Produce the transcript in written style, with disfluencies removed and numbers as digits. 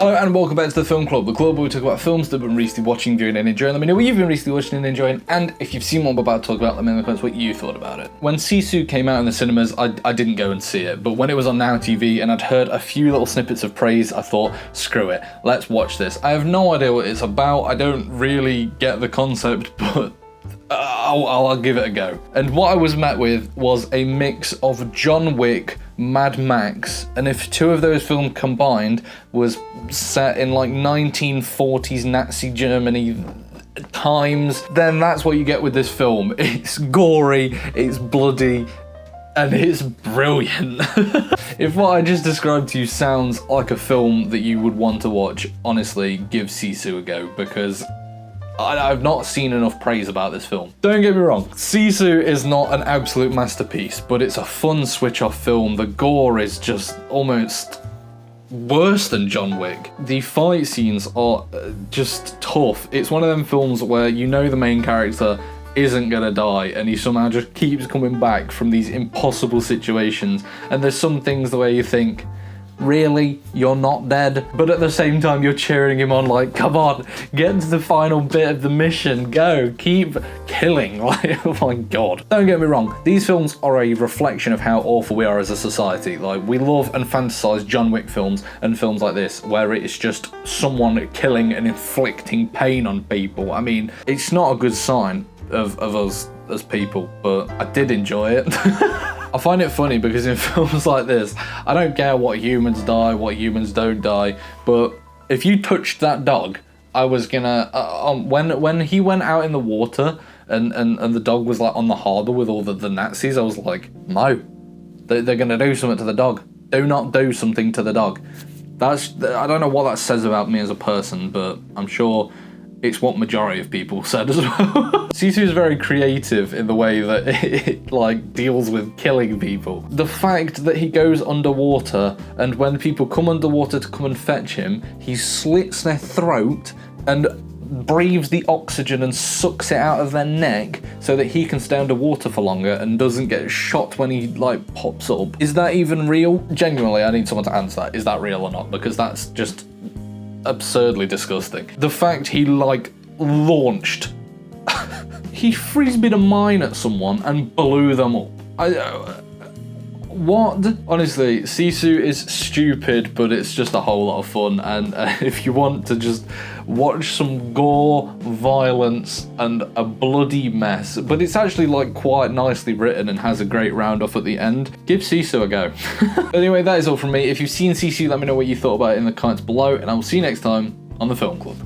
Hello and welcome back to the Film Club, the club where we talk about films that we've been recently watching, viewing and enjoying. Let me know what you've been recently watching and enjoying, and if you've seen one we're about to talk about, let me know in the comments what you thought about it. When Sisu came out in the cinemas, I didn't go and see it, but when it was on Now TV and I'd heard a few little snippets of praise, I thought, screw it, let's watch this. I have no idea what it's about, I don't really get the concept, but I'll give it a go. And what I was met with was a mix of John Wick, Mad Max, and if two of those films combined was set in like 1940s Nazi Germany times, then that's what you get with this film. It's gory, it's bloody, and it's brilliant. If what I just described to you sounds like a film that you would want to watch, honestly, give Sisu a go, because I've not seen enough praise about this film. Don't get me wrong, Sisu is not an absolute masterpiece, but it's a fun switch-off film. The gore is just almost worse than John Wick. The fight scenes are just tough. It's one of them films where you know the main character isn't gonna die and he somehow just keeps coming back from these impossible situations, and there's some things the way you think, really? You're not dead? But at the same time, you're cheering him on like, come on, get to the final bit of the mission, go, keep killing. Like, oh my god. Don't get me wrong, these films are a reflection of how awful we are as a society. Like, we love and fantasize John Wick films and films like this, where it's just someone killing and inflicting pain on people. I mean, it's not a good sign of us as people, but I did enjoy it. I find it funny because in films like this, I don't care what humans die, what humans don't die, but if you touched that dog, I was gonna, when he went out in the water and the dog was like on the harbour with all the Nazis, I was like, no, they're gonna do something to the dog. Do not do something to the dog. I don't know what that says about me as a person, but I'm sure it's what majority of people said as well. Sisu is very creative in the way that it like deals with killing people. The fact that he goes underwater and when people come underwater to come and fetch him, he slits their throat and breathes the oxygen and sucks it out of their neck so that he can stay underwater for longer and doesn't get shot when he like pops up. Is that even real? Genuinely, I need someone to answer that. Is that real or not? Because that's just absurdly disgusting. The fact he like launched he frisbeed a mine at someone and blew them up. What? Honestly, Sisu is stupid, but it's just a whole lot of fun, and if you want to just watch some gore, violence, and a bloody mess, but it's actually like quite nicely written and has a great round off at the end, give Sisu a go. Anyway, that is all from me. If you've seen Sisu, let me know what you thought about it in the comments below, and I will see you next time on the Film Club.